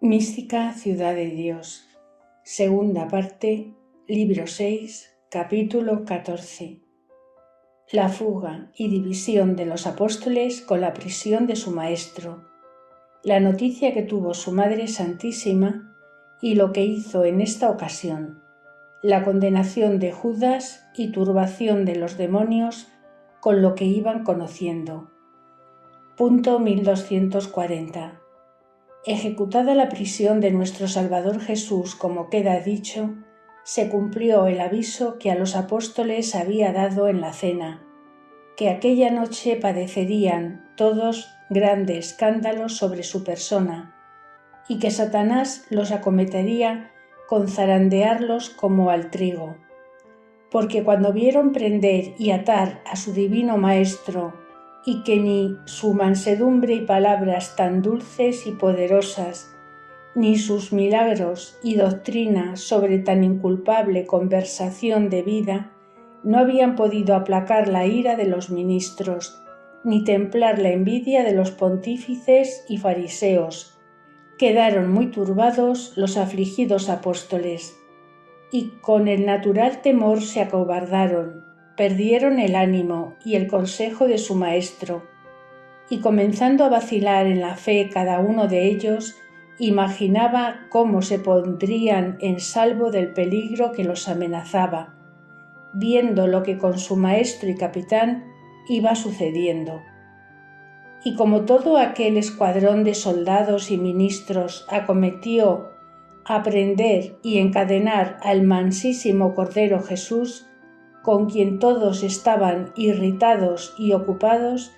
Mística Ciudad de Dios. Segunda parte, libro 6, capítulo 14. La fuga y división de los apóstoles con la prisión de su maestro. La noticia que tuvo su Madre Santísima y lo que hizo en esta ocasión. La condenación de Judas y turbación de los demonios con lo que iban conociendo. Punto 1240. Ejecutada la prisión de nuestro Salvador Jesús, como queda dicho, se cumplió el aviso que a los apóstoles había dado en la cena, que aquella noche padecerían todos grande escándalo sobre su persona, y que Satanás los acometería con zarandearlos como al trigo. Porque cuando vieron prender y atar a su divino Maestro, y que ni su mansedumbre y palabras tan dulces y poderosas, ni sus milagros y doctrina sobre tan inculpable conversación de vida, no habían podido aplacar la ira de los ministros, ni templar la envidia de los pontífices y fariseos, quedaron muy turbados los afligidos apóstoles, y con el natural temor se acobardaron, perdieron el ánimo y el consejo de su maestro, y comenzando a vacilar en la fe cada uno de ellos, imaginaba cómo se pondrían en salvo del peligro que los amenazaba, viendo lo que con su maestro y capitán iba sucediendo. Y como todo aquel escuadrón de soldados y ministros acometió a prender y encadenar al mansísimo Cordero Jesús, con quien todos estaban irritados y ocupados,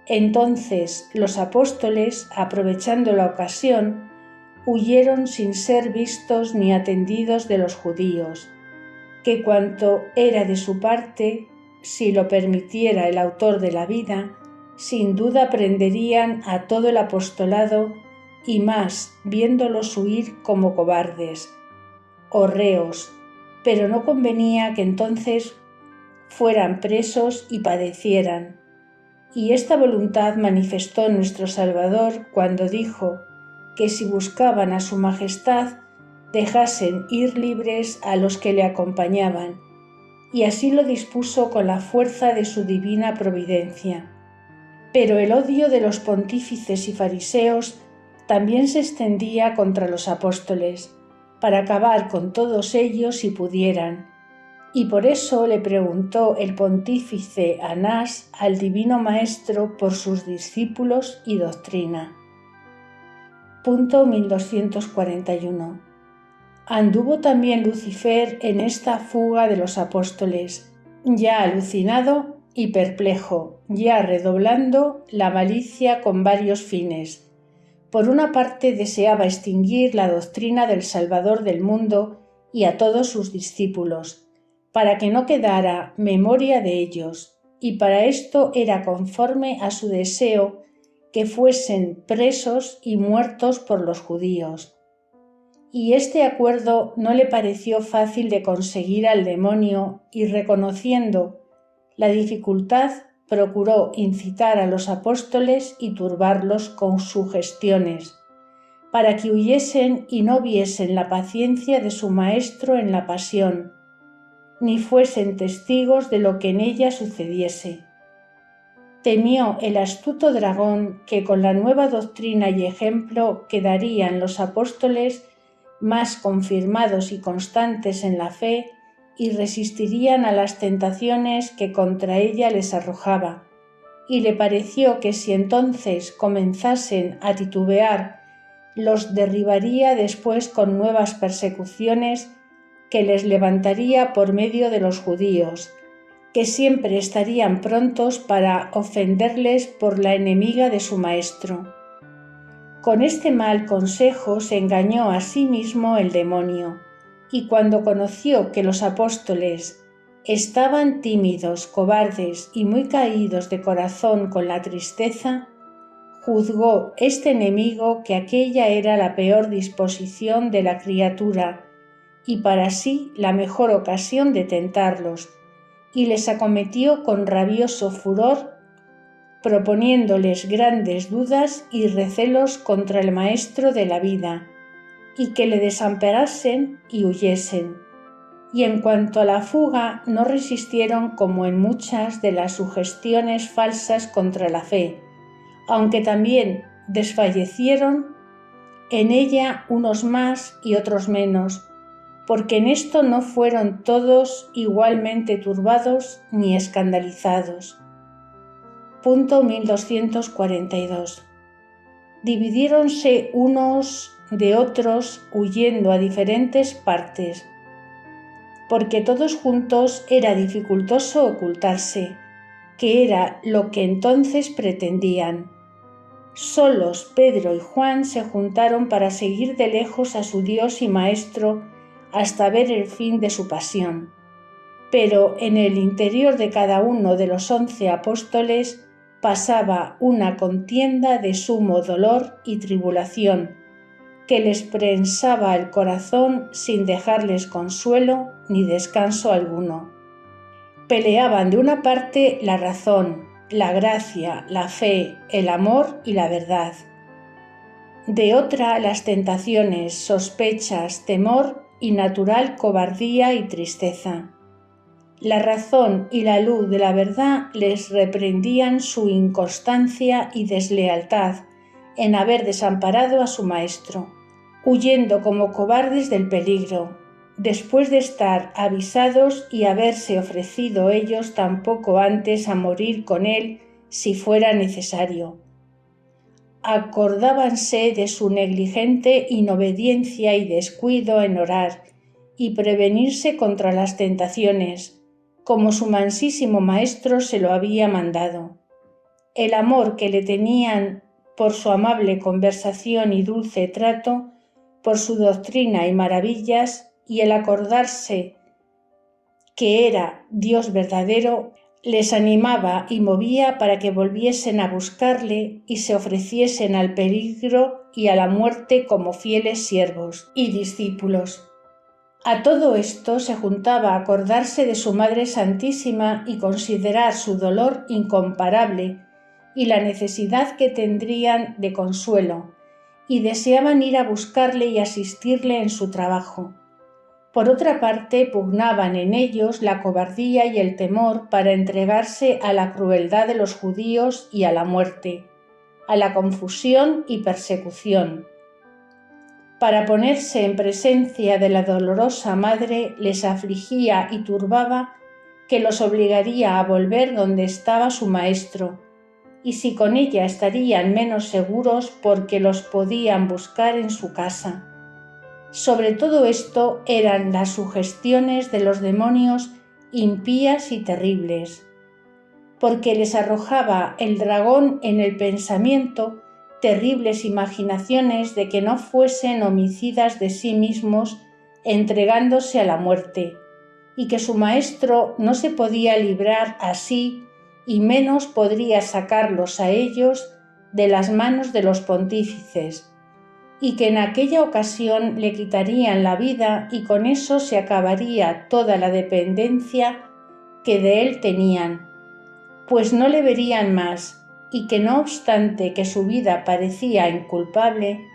entonces los apóstoles, aprovechando la ocasión, huyeron sin ser vistos ni atendidos de los judíos, que cuanto era de su parte, si lo permitiera el autor de la vida, sin duda prenderían a todo el apostolado y más viéndolos huir como cobardes o reos, pero no convenía que entonces fueran presos y padecieran. Y esta voluntad manifestó nuestro Salvador cuando dijo que si buscaban a su majestad, dejasen ir libres a los que le acompañaban, y así lo dispuso con la fuerza de su divina providencia. Pero el odio de los pontífices y fariseos también se extendía contra los apóstoles, para acabar con todos ellos si pudieran, y por eso le preguntó el pontífice Anás al divino Maestro por sus discípulos y doctrina. Punto 1241. Anduvo también Lucifer en esta fuga de los apóstoles, ya alucinado y perplejo, ya redoblando la malicia con varios fines. Por una parte deseaba extinguir la doctrina del Salvador del mundo y a todos sus discípulos, para que no quedara memoria de ellos, y para esto era conforme a su deseo que fuesen presos y muertos por los judíos. Y este acuerdo no le pareció fácil de conseguir al demonio, y reconociendo la dificultad, procuró incitar a los apóstoles y turbarlos con sugestiones, para que huyesen y no viesen la paciencia de su Maestro en la pasión, ni fuesen testigos de lo que en ella sucediese. Temió el astuto dragón que con la nueva doctrina y ejemplo que darían los apóstoles más confirmados y constantes en la fe y resistirían a las tentaciones que contra ella les arrojaba, y le pareció que si entonces comenzasen a titubear, los derribaría después con nuevas persecuciones que les levantaría por medio de los judíos, que siempre estarían prontos para ofenderles por la enemiga de su maestro. Con este mal consejo se engañó a sí mismo el demonio, y cuando conoció que los apóstoles estaban tímidos, cobardes y muy caídos de corazón con la tristeza, juzgó este enemigo que aquella era la peor disposición de la criatura y para sí la mejor ocasión de tentarlos, y les acometió con rabioso furor, proponiéndoles grandes dudas y recelos contra el Maestro de la vida, y que le desamparasen y huyesen. Y en cuanto a la fuga, no resistieron como en muchas de las sugestiones falsas contra la fe, aunque también desfallecieron en ella unos más y otros menos, porque en esto no fueron todos igualmente turbados ni escandalizados. Punto 1242. Dividiéronse unos de otros huyendo a diferentes partes, porque todos juntos era dificultoso ocultarse, que era lo que entonces pretendían. Solos Pedro y Juan se juntaron para seguir de lejos a su Dios y Maestro hasta ver el fin de su pasión. Pero en el interior de cada uno de los 11 apóstoles pasaba una contienda de sumo dolor y tribulación, que les prensaba el corazón sin dejarles consuelo ni descanso alguno. Peleaban de una parte la razón, la gracia, la fe, el amor y la verdad. De otra las tentaciones, sospechas, temor y natural cobardía y tristeza. La razón y la luz de la verdad les reprendían su inconstancia y deslealtad en haber desamparado a su maestro, huyendo como cobardes del peligro, después de estar avisados y haberse ofrecido ellos tan poco antes a morir con él si fuera necesario. Acordábanse de su negligente inobediencia y descuido en orar y prevenirse contra las tentaciones, como su mansísimo maestro se lo había mandado. El amor que le tenían por su amable conversación y dulce trato, por su doctrina y maravillas, y el acordarse que era Dios verdadero, les animaba y movía para que volviesen a buscarle y se ofreciesen al peligro y a la muerte como fieles siervos y discípulos. A todo esto se juntaba acordarse de su Madre Santísima y considerar su dolor incomparable y la necesidad que tendrían de consuelo, y deseaban ir a buscarle y asistirle en su trabajo. Por otra parte, pugnaban en ellos la cobardía y el temor para entregarse a la crueldad de los judíos y a la muerte, a la confusión y persecución. Para ponerse en presencia de la dolorosa madre les afligía y turbaba que los obligaría a volver donde estaba su maestro, y si con ella estarían menos seguros porque los podían buscar en su casa. Sobre todo esto eran las sugestiones de los demonios impías y terribles, porque les arrojaba el dragón en el pensamiento terribles imaginaciones de que no fuesen homicidas de sí mismos entregándose a la muerte, y que su maestro no se podía librar así y menos podría sacarlos a ellos de las manos de los pontífices, y que en aquella ocasión le quitarían la vida y con eso se acabaría toda la dependencia que de él tenían, pues no le verían más, y que no obstante que su vida parecía inculpable,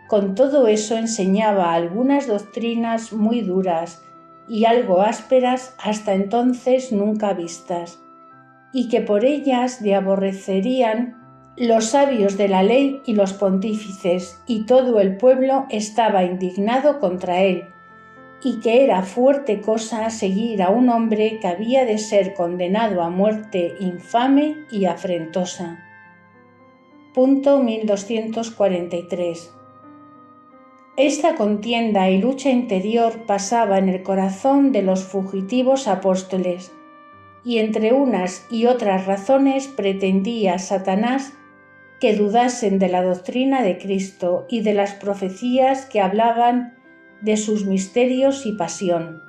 con todo eso enseñaba algunas doctrinas muy duras y algo ásperas hasta entonces nunca vistas, y que por ellas le aborrecerían los sabios de la ley y los pontífices, y todo el pueblo estaba indignado contra él, y que era fuerte cosa seguir a un hombre que había de ser condenado a muerte infame y afrentosa. Punto 1243. Esta contienda y lucha interior pasaba en el corazón de los fugitivos apóstoles, y entre unas y otras razones pretendía Satanás que dudasen de la doctrina de Cristo y de las profecías que hablaban de sus misterios y pasión.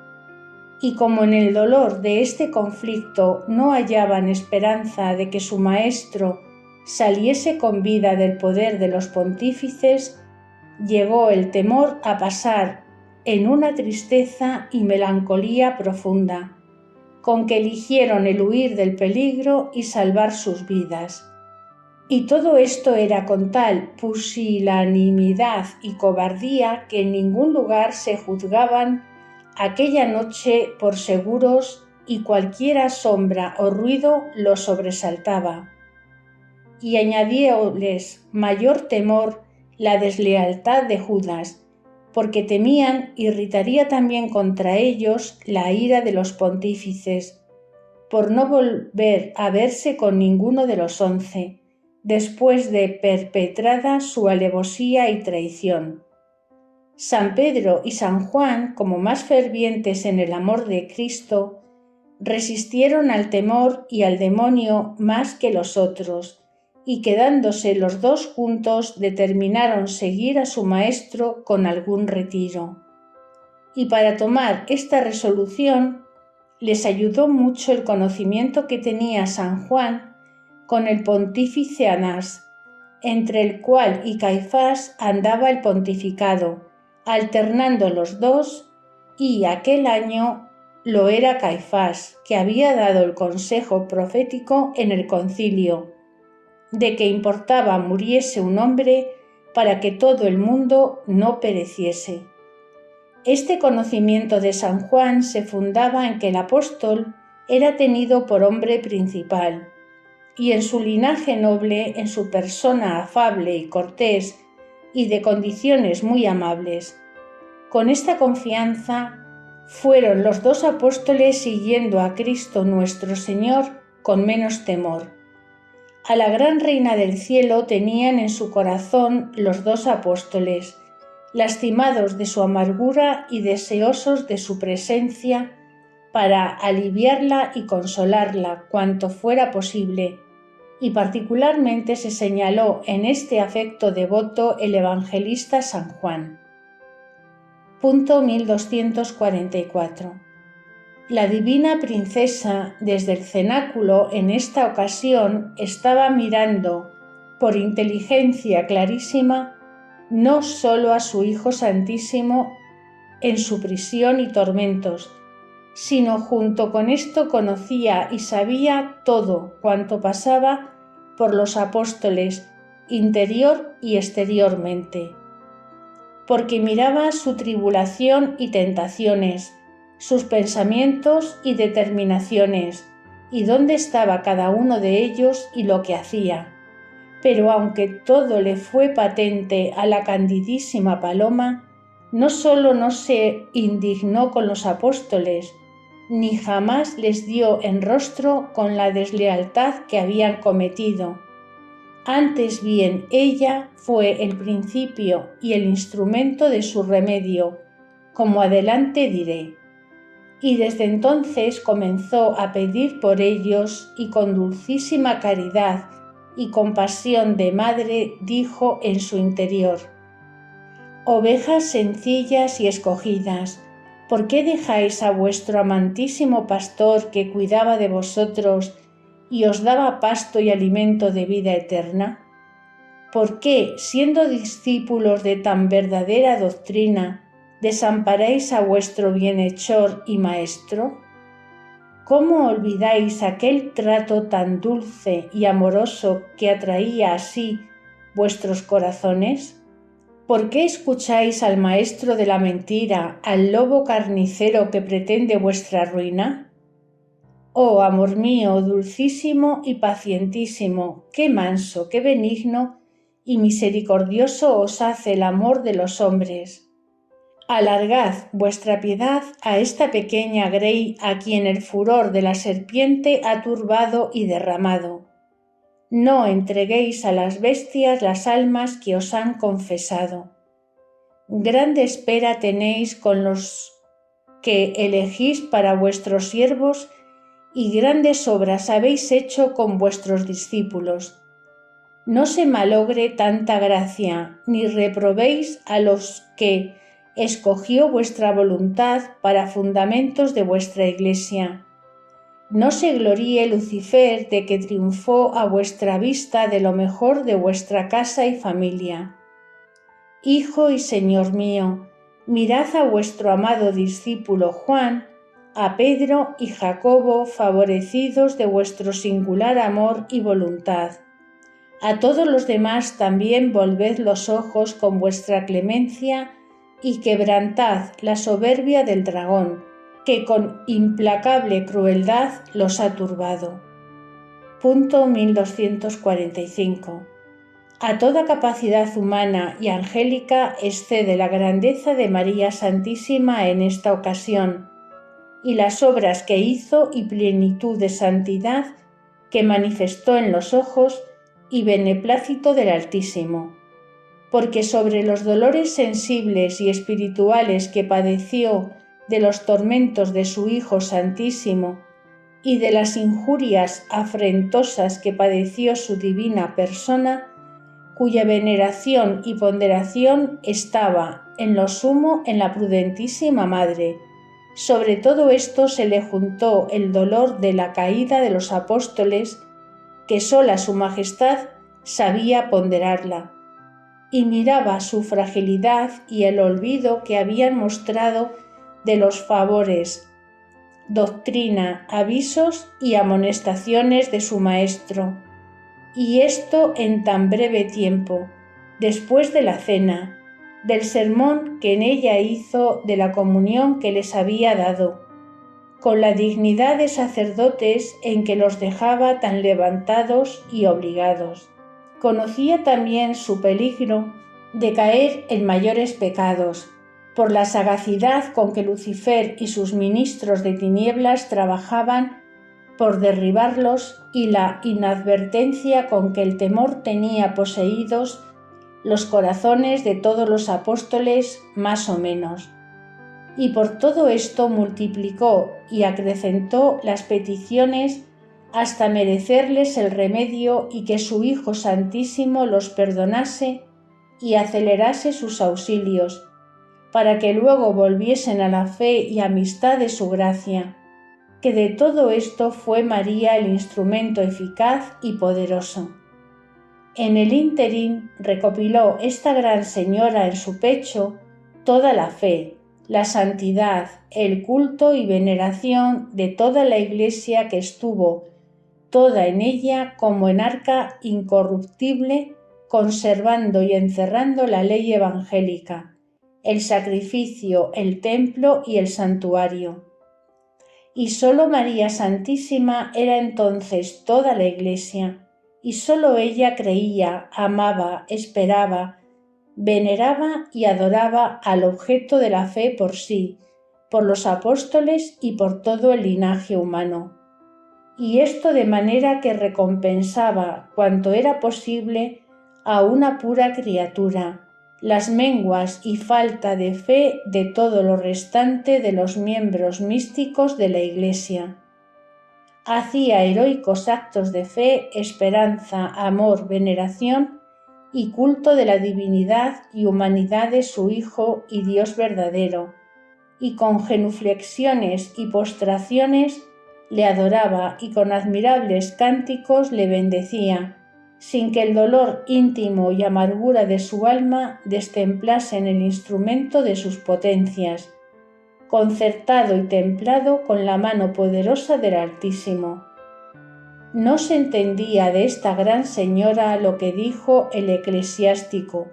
Y como en el dolor de este conflicto no hallaban esperanza de que su maestro saliese con vida del poder de los pontífices, llegó el temor a pasar en una tristeza y melancolía profunda, con que eligieron el huir del peligro y salvar sus vidas. Y todo esto era con tal pusilanimidad y cobardía que en ningún lugar se juzgaban aquella noche por seguros y cualquiera sombra o ruido los sobresaltaba. Y añadíoles mayor temor la deslealtad de Judas, porque temían irritaría también contra ellos la ira de los pontífices, por no volver a verse con ninguno de los 11, después de perpetrada su alevosía y traición. San Pedro y San Juan, como más fervientes en el amor de Cristo, resistieron al temor y al demonio más que los otros, y quedándose los dos juntos determinaron seguir a su maestro con algún retiro. Y para tomar esta resolución les ayudó mucho el conocimiento que tenía San Juan con el pontífice Anás, entre el cual y Caifás andaba el pontificado, alternando los dos, y aquel año lo era Caifás, que había dado el consejo profético en el concilio, de que importaba muriese un hombre para que todo el mundo no pereciese. Este conocimiento de San Juan se fundaba en que el apóstol era tenido por hombre principal, y en su linaje noble, en su persona afable y cortés, y de condiciones muy amables. Con esta confianza fueron los dos apóstoles siguiendo a Cristo nuestro Señor con menos temor. A la gran Reina del Cielo tenían en su corazón los dos apóstoles, lastimados de su amargura y deseosos de su presencia para aliviarla y consolarla cuanto fuera posible, y particularmente se señaló en este afecto devoto el evangelista San Juan. Punto 1244. La divina princesa desde el cenáculo en esta ocasión estaba mirando, por inteligencia clarísima, no sólo a su Hijo Santísimo en su prisión y tormentos, sino junto con esto conocía y sabía todo cuanto pasaba por los apóstoles, interior y exteriormente, porque miraba su tribulación y tentaciones, sus pensamientos y determinaciones, y dónde estaba cada uno de ellos y lo que hacía. Pero aunque todo le fue patente a la candidísima Paloma, no sólo no se indignó con los apóstoles, ni jamás les dio en rostro con la deslealtad que habían cometido. Antes bien, ella fue el principio y el instrumento de su remedio, como adelante diré. Y desde entonces comenzó a pedir por ellos y con dulcísima caridad y compasión de madre dijo en su interior: ovejas sencillas y escogidas, ¿por qué dejáis a vuestro amantísimo pastor que cuidaba de vosotros y os daba pasto y alimento de vida eterna? ¿Por qué, siendo discípulos de tan verdadera doctrina, desamparáis a vuestro bienhechor y maestro? ¿Cómo olvidáis aquel trato tan dulce y amoroso que atraía así vuestros corazones? ¿Por qué escucháis al maestro de la mentira, al lobo carnicero que pretende vuestra ruina? Oh, amor mío, dulcísimo y pacientísimo, qué manso, qué benigno y misericordioso os hace el amor de los hombres. Alargad vuestra piedad a esta pequeña grey a quien el furor de la serpiente ha turbado y derramado. No entreguéis a las bestias las almas que os han confesado. Grande espera tenéis con los que elegís para vuestros siervos y grandes obras habéis hecho con vuestros discípulos. No se malogre tanta gracia, ni reprobéis a los que escogió vuestra voluntad para fundamentos de vuestra Iglesia. No se gloríe Lucifer de que triunfó a vuestra vista de lo mejor de vuestra casa y familia. Hijo y Señor mío, mirad a vuestro amado discípulo Juan, a Pedro y Jacobo favorecidos de vuestro singular amor y voluntad. A todos los demás también volved los ojos con vuestra clemencia y quebrantad la soberbia del dragón, que con implacable crueldad los ha turbado. Punto 1245. A toda capacidad humana y angélica excede la grandeza de María Santísima en esta ocasión, y las obras que hizo y plenitud de santidad que manifestó en los ojos y beneplácito del Altísimo, porque sobre los dolores sensibles y espirituales que padeció de los tormentos de su Hijo Santísimo y de las injurias afrentosas que padeció su divina persona, cuya veneración y ponderación estaba en lo sumo en la prudentísima Madre. Sobre todo esto se le juntó el dolor de la caída de los apóstoles, que sola su Majestad sabía ponderarla, y miraba su fragilidad y el olvido que habían mostrado de los favores, doctrina, avisos y amonestaciones de su Maestro, y esto en tan breve tiempo, después de la cena, del sermón que en ella hizo, de la comunión que les había dado, con la dignidad de sacerdotes en que los dejaba tan levantados y obligados. Conocía también su peligro de caer en mayores pecados, por la sagacidad con que Lucifer y sus ministros de tinieblas trabajaban por derribarlos y la inadvertencia con que el temor tenía poseídos los corazones de todos los apóstoles más o menos. Y por todo esto multiplicó y acrecentó las peticiones hasta merecerles el remedio y que su Hijo Santísimo los perdonase y acelerase sus auxilios, para que luego volviesen a la fe y amistad de su gracia, que de todo esto fue María el instrumento eficaz y poderoso. En el ínterin recopiló esta gran señora en su pecho toda la fe, la santidad, el culto y veneración de toda la Iglesia, que estuvo toda en ella como en arca incorruptible, conservando y encerrando la ley evangélica, el sacrificio, el templo y el santuario. Y sólo María Santísima era entonces toda la Iglesia, y sólo ella creía, amaba, esperaba, veneraba y adoraba al objeto de la fe por sí, por los apóstoles y por todo el linaje humano. Y esto de manera que recompensaba cuanto era posible a una pura criatura las menguas y falta de fe de todo lo restante de los miembros místicos de la Iglesia. Hacía heroicos actos de fe, esperanza, amor, veneración y culto de la divinidad y humanidad de su Hijo y Dios verdadero, y con genuflexiones y postraciones le adoraba y con admirables cánticos le bendecía, sin que el dolor íntimo y amargura de su alma destemplasen el instrumento de sus potencias, concertado y templado con la mano poderosa del Altísimo. No se entendía de esta gran señora lo que dijo el eclesiástico,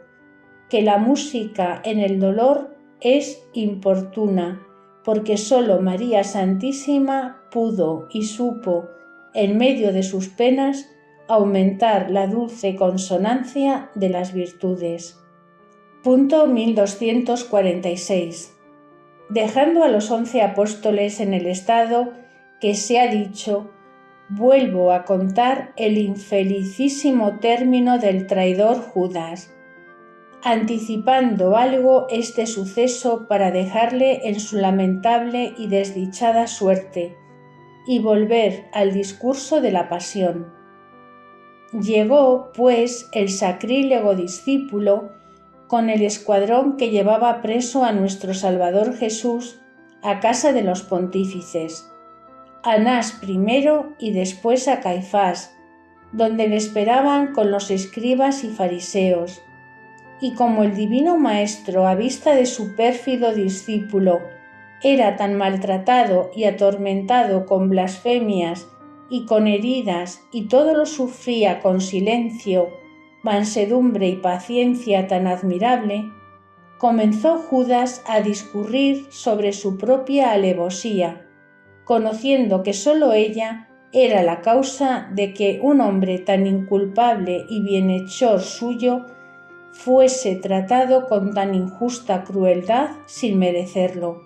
que la música en el dolor es importuna, porque sólo María Santísima pudo y supo, en medio de sus penas, aumentar la dulce consonancia de las virtudes. Punto 1246. Dejando a los 11 apóstoles en el estado que se ha dicho, vuelvo a contar el infelicísimo término del traidor Judas, anticipando algo este suceso para dejarle en su lamentable y desdichada suerte, y volver al discurso de la pasión. Llegó, pues, el sacrílego discípulo con el escuadrón que llevaba preso a nuestro Salvador Jesús a casa de los pontífices, a Anás primero y después a Caifás, donde le esperaban con los escribas y fariseos. Y como el divino Maestro, a vista de su pérfido discípulo, era tan maltratado y atormentado con blasfemias y con heridas, y todo lo sufría con silencio, mansedumbre y paciencia tan admirable, comenzó Judas a discurrir sobre su propia alevosía, conociendo que sólo ella era la causa de que un hombre tan inculpable y bienhechor suyo fuese tratado con tan injusta crueldad sin merecerlo.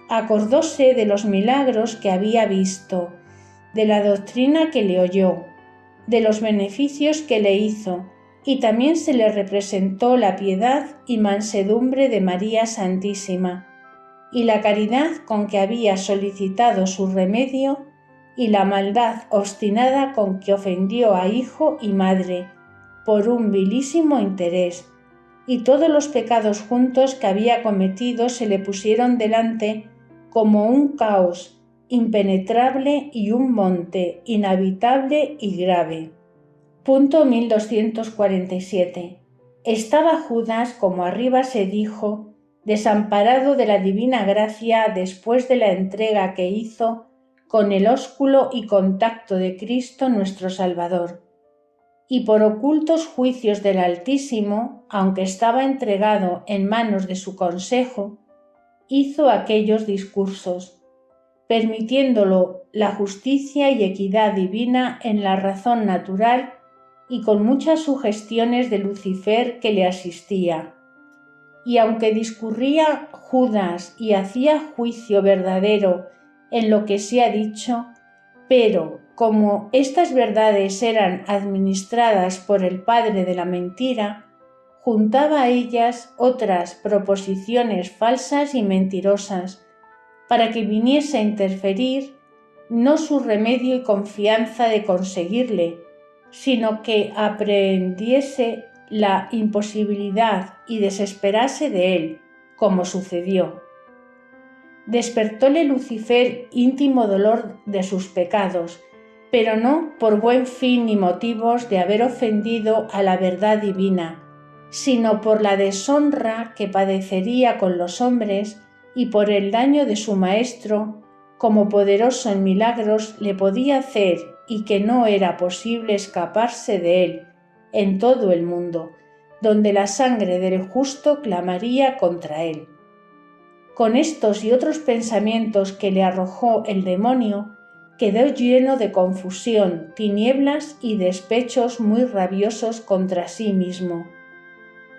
Acordóse de los milagros que había visto, de la doctrina que le oyó, de los beneficios que le hizo, y también se le representó la piedad y mansedumbre de María Santísima, y la caridad con que había solicitado su remedio, y la maldad obstinada con que ofendió a hijo y madre, por un vilísimo interés, y todos los pecados juntos que había cometido se le pusieron delante como un caos impenetrable y un monte inhabitable y grave. Punto 1247. Estaba Judas, como arriba se dijo, desamparado de la divina gracia después de la entrega que hizo con el ósculo y contacto de Cristo nuestro Salvador. Y por ocultos juicios del Altísimo, aunque estaba entregado en manos de su consejo, hizo aquellos discursos, permitiéndolo la justicia y equidad divina en la razón natural y con muchas sugestiones de Lucifer que le asistía. Y aunque discurría Judas y hacía juicio verdadero en lo que se ha dicho, pero como estas verdades eran administradas por el padre de la mentira, juntaba a ellas otras proposiciones falsas y mentirosas, para que viniese a interferir no su remedio y confianza de conseguirle, sino que aprehendiese la imposibilidad y desesperase de él, como sucedió. Despertóle Lucifer íntimo dolor de sus pecados, pero no por buen fin ni motivos de haber ofendido a la verdad divina, sino por la deshonra que padecería con los hombres y por el daño de su maestro, como poderoso en milagros le podía hacer y que no era posible escaparse de él en todo el mundo, donde la sangre del justo clamaría contra él. Con estos y otros pensamientos que le arrojó el demonio, quedó lleno de confusión, tinieblas y despechos muy rabiosos contra sí mismo.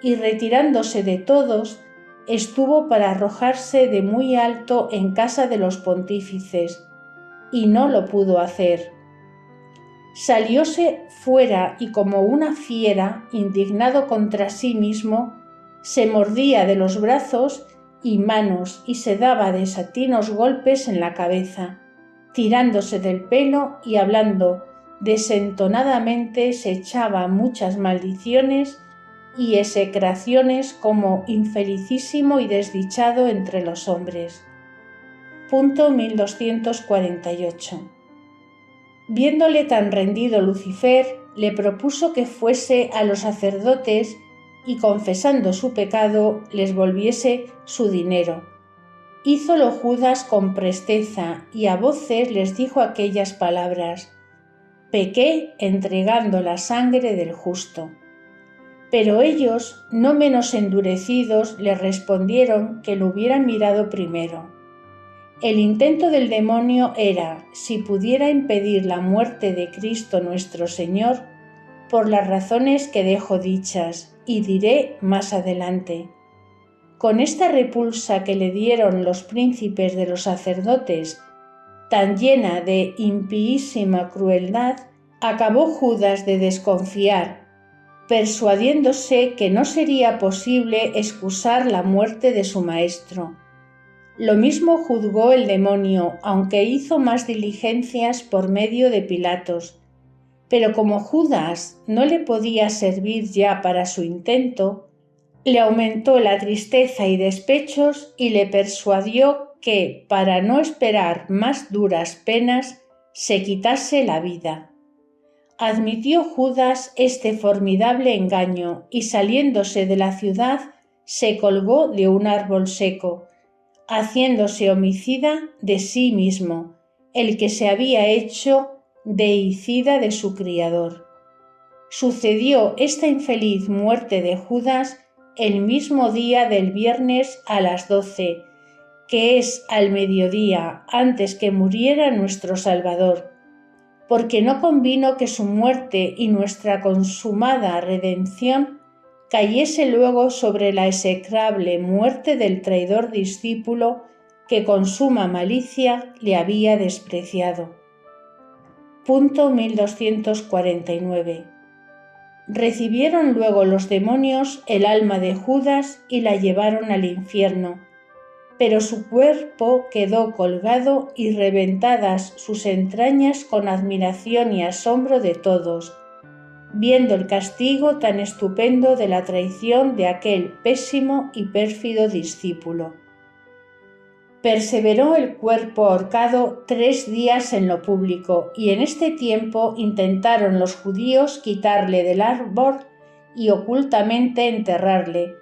Y retirándose de todos, estuvo para arrojarse de muy alto en casa de los pontífices, y no lo pudo hacer. Salióse fuera y como una fiera, indignado contra sí mismo, se mordía de los brazos y manos y se daba desatinos golpes en la cabeza, tirándose del pelo y hablando desentonadamente se echaba muchas maldiciones y execraciones como infelicísimo y desdichado entre los hombres. Punto 1248. Viéndole tan rendido Lucifer, le propuso que fuese a los sacerdotes y confesando su pecado les volviese su dinero. Hízolo Judas con presteza y a voces les dijo aquellas palabras: «Pequé entregando la sangre del justo». Pero ellos, no menos endurecidos, le respondieron que lo hubieran mirado primero. El intento del demonio era, si pudiera impedir la muerte de Cristo nuestro Señor, por las razones que dejo dichas y diré más adelante. Con esta repulsa que le dieron los príncipes de los sacerdotes, tan llena de impísima crueldad, acabó Judas de desconfiar, persuadiéndose que no sería posible excusar la muerte de su maestro. Lo mismo juzgó el demonio, aunque hizo más diligencias por medio de Pilatos. Pero como Judas no le podía servir ya para su intento, le aumentó la tristeza y despechos y le persuadió que, para no esperar más duras penas, se quitase la vida. Admitió Judas este formidable engaño y saliéndose de la ciudad se colgó de un árbol seco, haciéndose homicida de sí mismo, el que se había hecho deicida de su Criador. Sucedió esta infeliz muerte de Judas el mismo día del viernes a las 12, que es al mediodía antes que muriera nuestro Salvador, porque no convino que su muerte y nuestra consumada redención cayese luego sobre la execrable muerte del traidor discípulo que con suma malicia le había despreciado. Punto 1249. Recibieron luego los demonios el alma de Judas y la llevaron al infierno, pero su cuerpo quedó colgado y reventadas sus entrañas con admiración y asombro de todos, viendo el castigo tan estupendo de la traición de aquel pésimo y pérfido discípulo. Perseveró el cuerpo ahorcado 3 días en lo público, y en este tiempo intentaron los judíos quitarle del árbol y ocultamente enterrarle,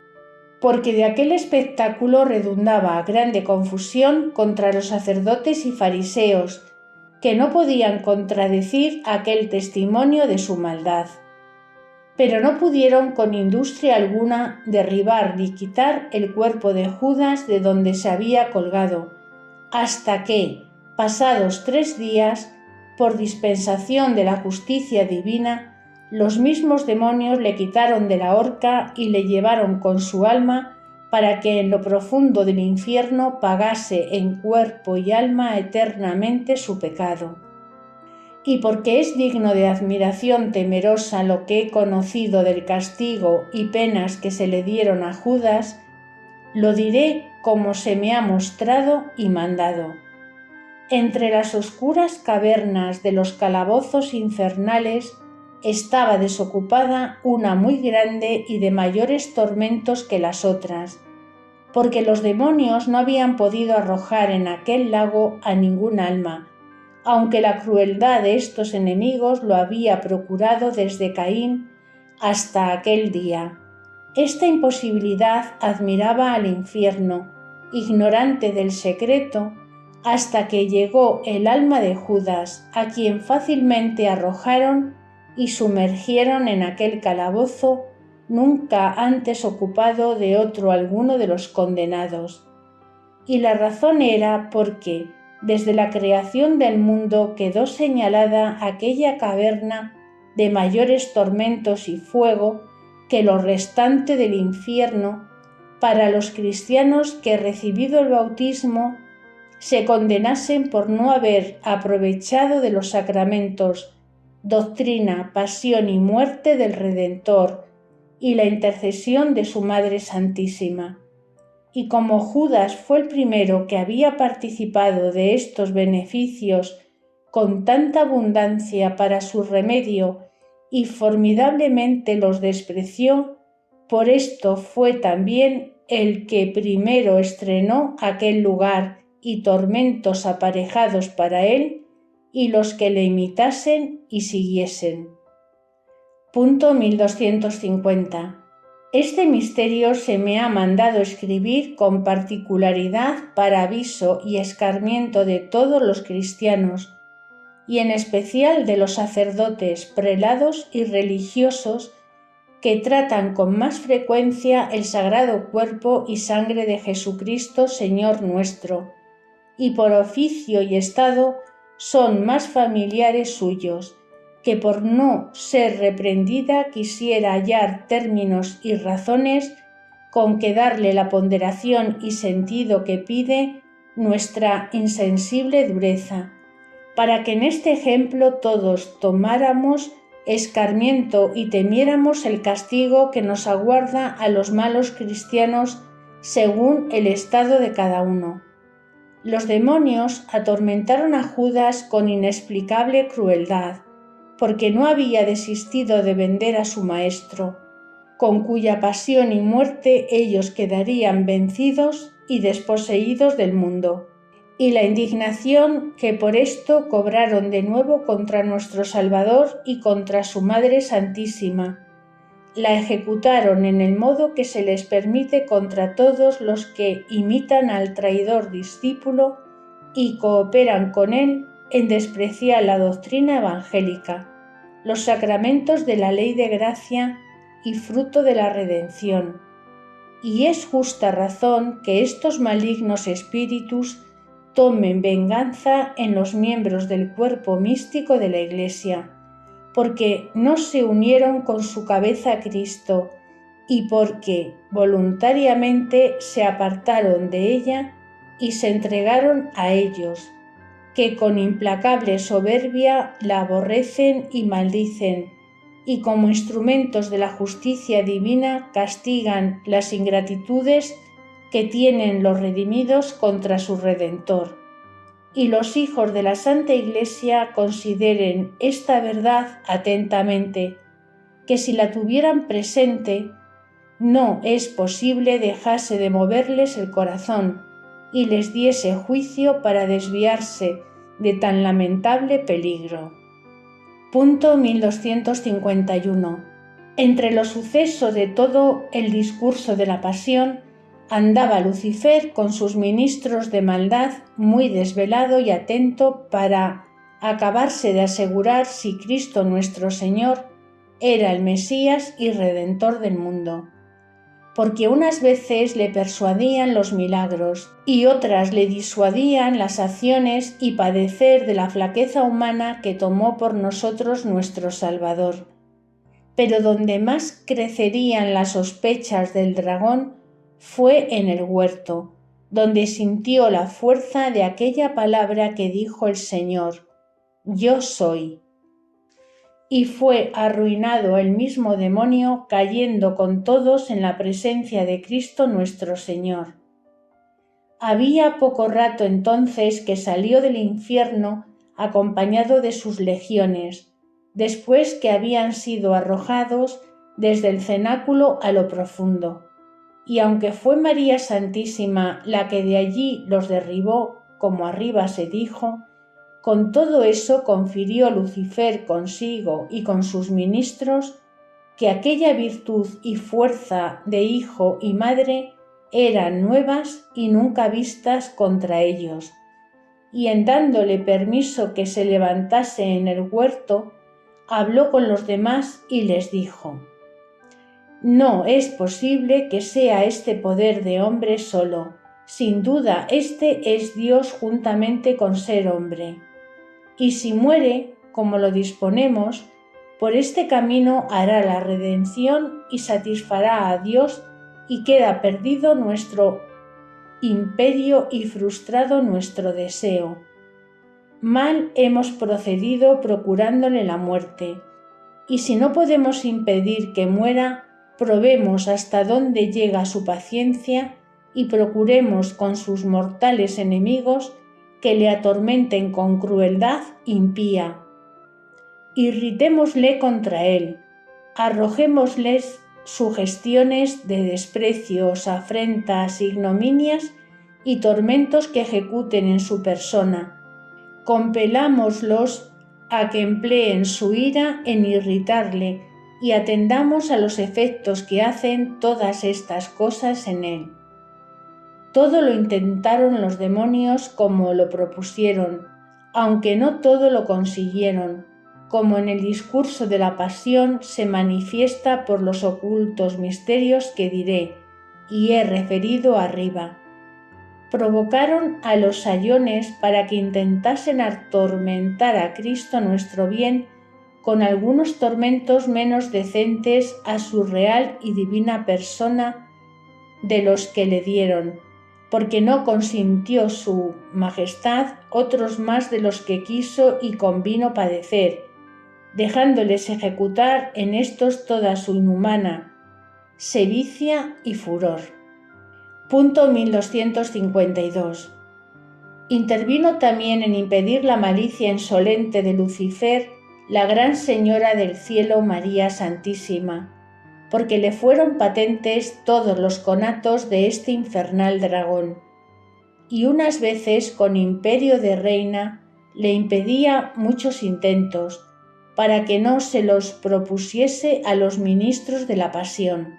porque de aquel espectáculo redundaba grande confusión contra los sacerdotes y fariseos, que no podían contradecir aquel testimonio de su maldad. Pero no pudieron con industria alguna derribar ni quitar el cuerpo de Judas de donde se había colgado, hasta que, pasados 3 días, por dispensación de la justicia divina, los mismos demonios le quitaron de la horca y le llevaron con su alma para que en lo profundo del infierno pagase en cuerpo y alma eternamente su pecado. Y porque es digno de admiración temerosa lo que he conocido del castigo y penas que se le dieron a Judas, lo diré como se me ha mostrado y mandado. Entre las oscuras cavernas de los calabozos infernales estaba desocupada una muy grande y de mayores tormentos que las otras, porque los demonios no habían podido arrojar en aquel lago a ningún alma, aunque la crueldad de estos enemigos lo había procurado desde Caín hasta aquel día. Esta imposibilidad admiraba al infierno, ignorante del secreto, hasta que llegó el alma de Judas, a quien fácilmente arrojaron y sumergieron en aquel calabozo nunca antes ocupado de otro alguno de los condenados. Y la razón era porque desde la creación del mundo quedó señalada aquella caverna de mayores tormentos y fuego que lo restante del infierno para los cristianos que, recibido el bautismo, se condenasen por no haber aprovechado de los sacramentos, doctrina, pasión y muerte del Redentor y la intercesión de su Madre Santísima. Y como Judas fue el primero que había participado de estos beneficios con tanta abundancia para su remedio y formidablemente los despreció, por esto fue también el que primero estrenó aquel lugar y tormentos aparejados para él y los que le imitasen y siguiesen. Punto 1250. Este misterio se me ha mandado escribir con particularidad para aviso y escarmiento de todos los cristianos, y en especial de los sacerdotes, prelados y religiosos que tratan con más frecuencia el sagrado cuerpo y sangre de Jesucristo, Señor nuestro, y por oficio y estado son más familiares suyos, que por no ser reprendida quisiera hallar términos y razones con que darle la ponderación y sentido que pide nuestra insensible dureza, para que en este ejemplo todos tomáramos escarmiento y temiéramos el castigo que nos aguarda a los malos cristianos según el estado de cada uno. Los demonios atormentaron a Judas con inexplicable crueldad, porque no había desistido de vender a su maestro, con cuya pasión y muerte ellos quedarían vencidos y desposeídos del mundo, y la indignación que por esto cobraron de nuevo contra nuestro Salvador y contra su Madre Santísima, la ejecutaron en el modo que se les permite contra todos los que imitan al traidor discípulo y cooperan con él en despreciar la doctrina evangélica, los sacramentos de la ley de gracia y fruto de la redención. Y es justa razón que estos malignos espíritus tomen venganza en los miembros del cuerpo místico de la Iglesia, porque no se unieron con su cabeza a Cristo y porque voluntariamente se apartaron de ella y se entregaron a ellos, que con implacable soberbia la aborrecen y maldicen, y como instrumentos de la justicia divina castigan las ingratitudes que tienen los redimidos contra su Redentor. Y los hijos de la Santa Iglesia consideren esta verdad atentamente, que si la tuvieran presente, no es posible dejase de moverles el corazón y les diese juicio para desviarse de tan lamentable peligro. Punto 1251. Entre los sucesos de todo el discurso de la pasión, andaba Lucifer con sus ministros de maldad muy desvelado y atento para acabarse de asegurar si Cristo nuestro Señor era el Mesías y Redentor del mundo. Porque unas veces le persuadían los milagros y otras le disuadían las acciones y padecer de la flaqueza humana que tomó por nosotros nuestro Salvador. Pero donde más crecerían las sospechas del dragón fue en el huerto, donde sintió la fuerza de aquella palabra que dijo el Señor: Yo soy. Y fue arruinado el mismo demonio, cayendo con todos en la presencia de Cristo nuestro Señor. Había poco rato entonces que salió del infierno acompañado de sus legiones, después que habían sido arrojados desde el cenáculo a lo profundo. Y aunque fue María Santísima la que de allí los derribó, como arriba se dijo, con todo eso confirió Lucifer consigo y con sus ministros que aquella virtud y fuerza de hijo y madre eran nuevas y nunca vistas contra ellos, y en dándole permiso que se levantase en el huerto, habló con los demás y les dijo: No es posible que sea este poder de hombre solo, sin duda este es Dios juntamente con ser hombre. Y si muere, como lo disponemos, por este camino hará la redención y satisfará a Dios, y queda perdido nuestro imperio y frustrado nuestro deseo. Mal hemos procedido procurándole la muerte, y si no podemos impedir que muera, probemos hasta dónde llega su paciencia y procuremos con sus mortales enemigos que le atormenten con crueldad impía. Irritémosle contra él, arrojémosles sugestiones de desprecios, afrentas, ignominias y tormentos que ejecuten en su persona. Compelámoslos a que empleen su ira en irritarle y atendamos a los efectos que hacen todas estas cosas en él. Todo lo intentaron los demonios como lo propusieron, aunque no todo lo consiguieron, como en el discurso de la pasión se manifiesta por los ocultos misterios que diré y he referido arriba. Provocaron a los sayones para que intentasen atormentar a Cristo nuestro bien con algunos tormentos menos decentes a su real y divina persona de los que le dieron, porque no consintió su majestad otros más de los que quiso y convino padecer, dejándoles ejecutar en estos toda su inhumana sevicia y furor. Punto 1252. Intervino también en impedir la malicia insolente de Lucifer la Gran Señora del Cielo María Santísima, porque le fueron patentes todos los conatos de este infernal dragón, y unas veces con imperio de reina le impedía muchos intentos, para que no se los propusiese a los ministros de la pasión.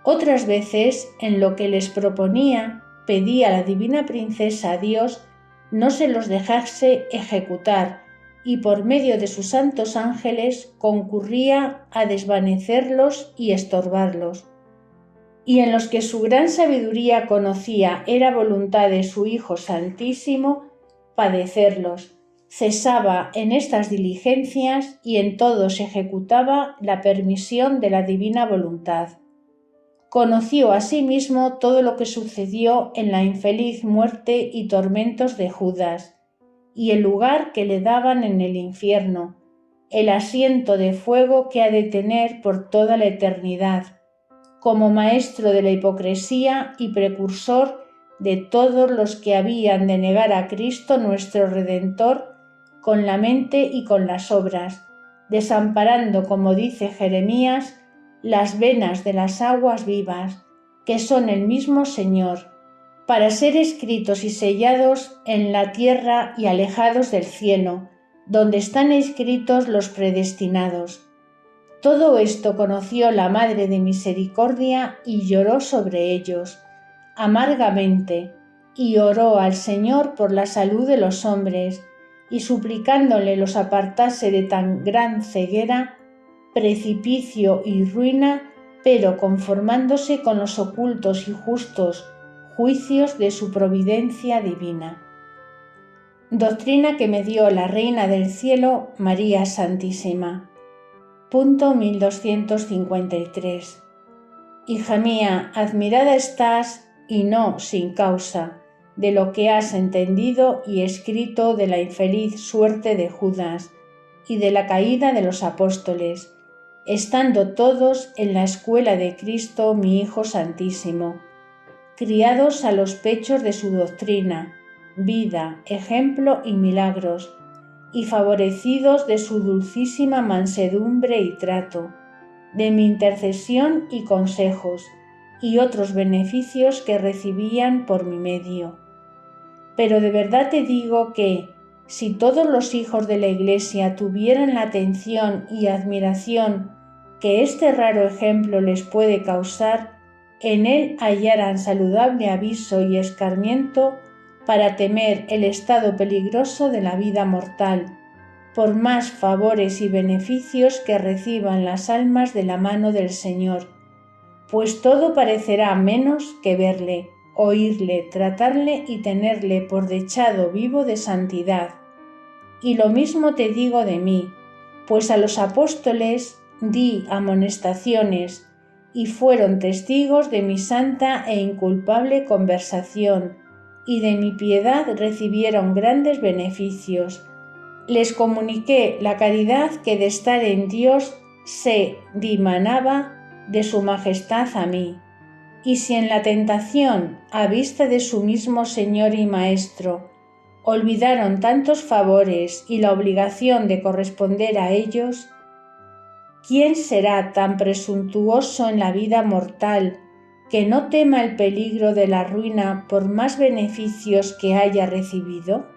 Otras veces, en lo que les proponía, pedía a la divina princesa a Dios no se los dejase ejecutar, y por medio de sus santos ángeles concurría a desvanecerlos y estorbarlos. Y en los que su gran sabiduría conocía era voluntad de su Hijo Santísimo padecerlos, cesaba en estas diligencias y en todos ejecutaba la permisión de la divina voluntad. Conoció asimismo todo lo que sucedió en la infeliz muerte y tormentos de Judas, y el lugar que le daban en el infierno, el asiento de fuego que ha de tener por toda la eternidad, como maestro de la hipocresía y precursor de todos los que habían de negar a Cristo nuestro Redentor con la mente y con las obras, desamparando, como dice Jeremías, las venas de las aguas vivas, que son el mismo Señor, para ser escritos y sellados en la tierra y alejados del cielo, donde están escritos los predestinados. Todo esto conoció la Madre de Misericordia y lloró sobre ellos, amargamente, y oró al Señor por la salud de los hombres, y suplicándole los apartase de tan gran ceguera, precipicio y ruina, pero conformándose con los ocultos y justos juicios de su providencia divina. Doctrina que me dio la Reina del Cielo, María Santísima. Punto 1253. Hija mía, admirada estás, y no sin causa, de lo que has entendido y escrito de la infeliz suerte de Judas y de la caída de los apóstoles, estando todos en la escuela de Cristo mi Hijo Santísimo, criados a los pechos de su doctrina, vida, ejemplo y milagros, y favorecidos de su dulcísima mansedumbre y trato, de mi intercesión y consejos, y otros beneficios que recibían por mi medio. Pero de verdad te digo que, si todos los hijos de la Iglesia tuvieran la atención y admiración que este raro ejemplo les puede causar, en él hallaran saludable aviso y escarmiento para temer el estado peligroso de la vida mortal, por más favores y beneficios que reciban las almas de la mano del Señor, pues todo parecerá menos que verle, oírle, tratarle y tenerle por dechado vivo de santidad. Y lo mismo te digo de mí, pues a los apóstoles di amonestaciones, y fueron testigos de mi santa e inculpable conversación, y de mi piedad recibieron grandes beneficios. Les comuniqué la caridad que de estar en Dios se dimanaba de su majestad a mí. Y si en la tentación, a vista de su mismo Señor y Maestro, olvidaron tantos favores y la obligación de corresponder a ellos, ¿quién será tan presuntuoso en la vida mortal que no tema el peligro de la ruina por más beneficios que haya recibido?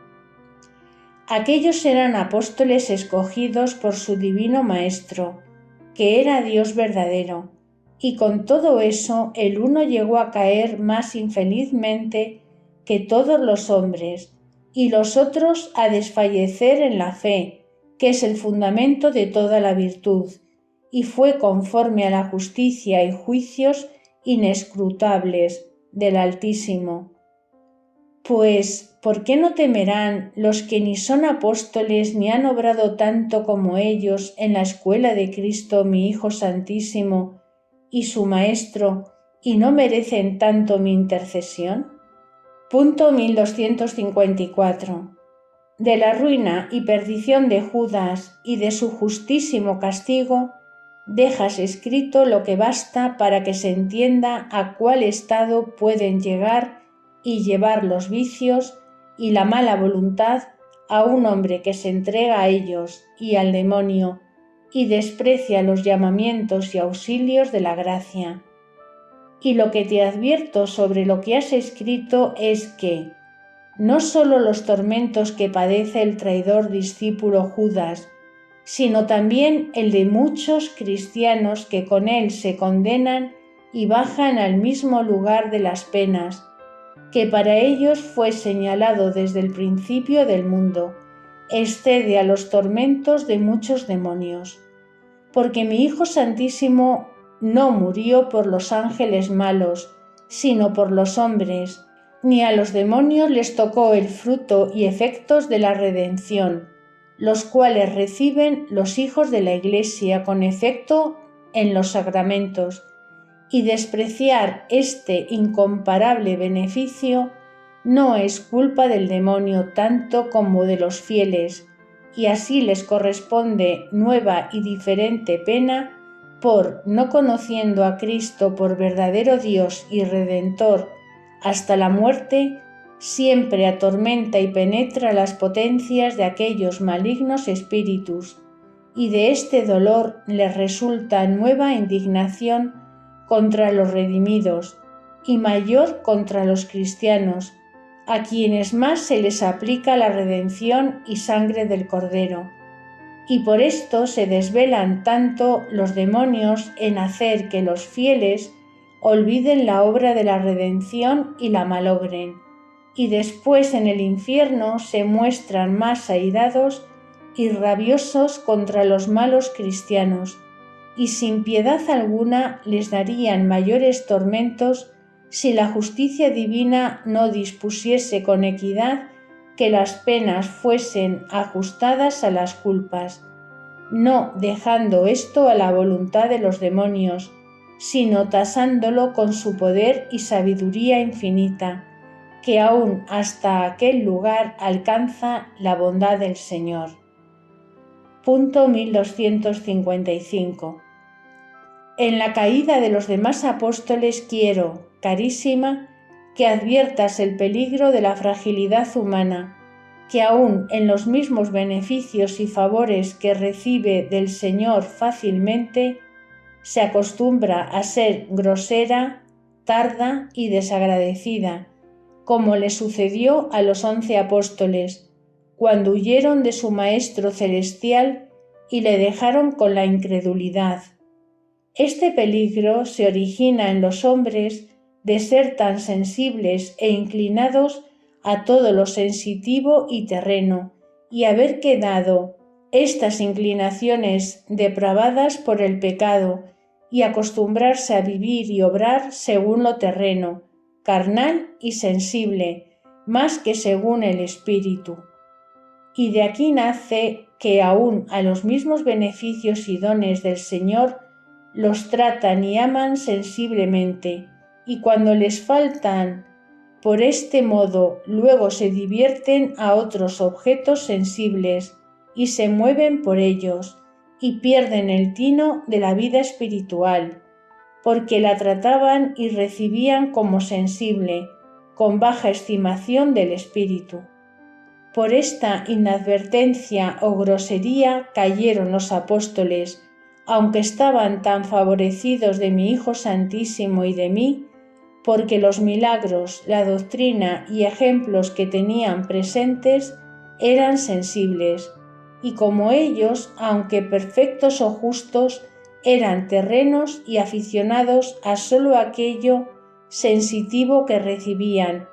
Aquellos eran apóstoles escogidos por su divino Maestro, que era Dios verdadero, y con todo eso el uno llegó a caer más infelizmente que todos los hombres, y los otros a desfallecer en la fe, que es el fundamento de toda la virtud, y fue conforme a la justicia y juicios inescrutables del Altísimo. Pues, ¿por qué no temerán los que ni son apóstoles ni han obrado tanto como ellos en la escuela de Cristo mi Hijo Santísimo y su Maestro, y no merecen tanto mi intercesión? Punto 1254. De la ruina y perdición de Judas y de su justísimo castigo, dejas escrito lo que basta para que se entienda a cuál estado pueden llegar y llevar los vicios y la mala voluntad a un hombre que se entrega a ellos y al demonio y desprecia los llamamientos y auxilios de la gracia. Y lo que te advierto sobre lo que has escrito es que no solo los tormentos que padece el traidor discípulo Judas, sino también el de muchos cristianos que con él se condenan y bajan al mismo lugar de las penas, que para ellos fue señalado desde el principio del mundo, excede a los tormentos de muchos demonios. Porque mi Hijo Santísimo no murió por los ángeles malos, sino por los hombres, ni a los demonios les tocó el fruto y efectos de la redención, los cuales reciben los hijos de la Iglesia con efecto en los sacramentos, y despreciar este incomparable beneficio no es culpa del demonio tanto como de los fieles, y así les corresponde nueva y diferente pena por, no conociendo a Cristo por verdadero Dios y Redentor hasta la muerte, siempre atormenta y penetra las potencias de aquellos malignos espíritus, y de este dolor les resulta nueva indignación contra los redimidos y mayor contra los cristianos, a quienes más se les aplica la redención y sangre del Cordero. Y por esto se desvelan tanto los demonios en hacer que los fieles olviden la obra de la redención y la malogren, y después en el infierno se muestran más airados y rabiosos contra los malos cristianos, y sin piedad alguna les darían mayores tormentos si la justicia divina no dispusiese con equidad que las penas fuesen ajustadas a las culpas, no dejando esto a la voluntad de los demonios, sino tasándolo con su poder y sabiduría infinita, que aún hasta aquel lugar alcanza la bondad del Señor. Punto 1255. En la caída de los demás apóstoles quiero, carísima, que adviertas el peligro de la fragilidad humana, que aún en los mismos beneficios y favores que recibe del Señor fácilmente, se acostumbra a ser grosera, tarda y desagradecida, como le sucedió a los 11 apóstoles, cuando huyeron de su Maestro Celestial y le dejaron con la incredulidad. Este peligro se origina en los hombres de ser tan sensibles e inclinados a todo lo sensitivo y terreno, y haber quedado estas inclinaciones depravadas por el pecado, y acostumbrarse a vivir y obrar según lo terreno, carnal y sensible, más que según el Espíritu. Y de aquí nace que aún a los mismos beneficios y dones del Señor los tratan y aman sensiblemente, y cuando les faltan por este modo luego se divierten a otros objetos sensibles y se mueven por ellos y pierden el tino de la vida espiritual, porque la trataban y recibían como sensible, con baja estimación del espíritu. Por esta inadvertencia o grosería cayeron los apóstoles, aunque estaban tan favorecidos de mi Hijo Santísimo y de mí, porque los milagros, la doctrina y ejemplos que tenían presentes eran sensibles, y como ellos, aunque perfectos o justos, eran terrenos y aficionados a solo aquello sensitivo que recibían.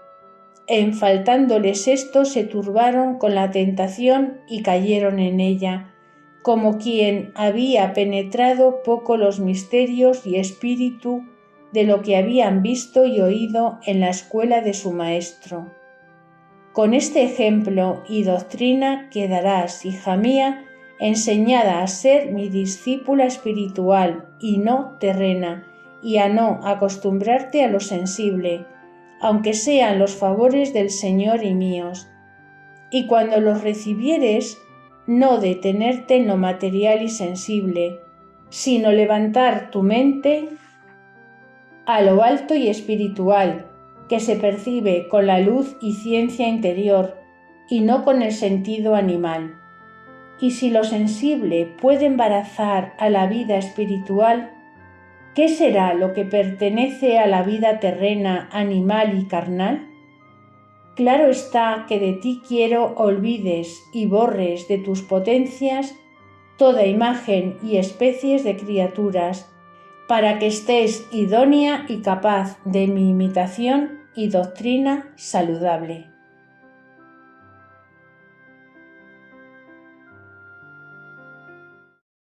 En faltándoles esto se turbaron con la tentación y cayeron en ella, como quien había penetrado poco los misterios y espíritu de lo que habían visto y oído en la escuela de su maestro. Con este ejemplo y doctrina quedarás, hija mía, enseñada a ser mi discípula espiritual y no terrena, y a no acostumbrarte a lo sensible, aunque sean los favores del Señor y míos. Y cuando los recibieres, no detenerte en lo material y sensible, sino levantar tu mente a lo alto y espiritual, que se percibe con la luz y ciencia interior, y no con el sentido animal. Y si lo sensible puede embarazar a la vida espiritual, ¿qué será lo que pertenece a la vida terrena, animal y carnal? Claro está que de ti quiero olvides y borres de tus potencias toda imagen y especies de criaturas, para que estés idónea y capaz de mi imitación y doctrina saludable.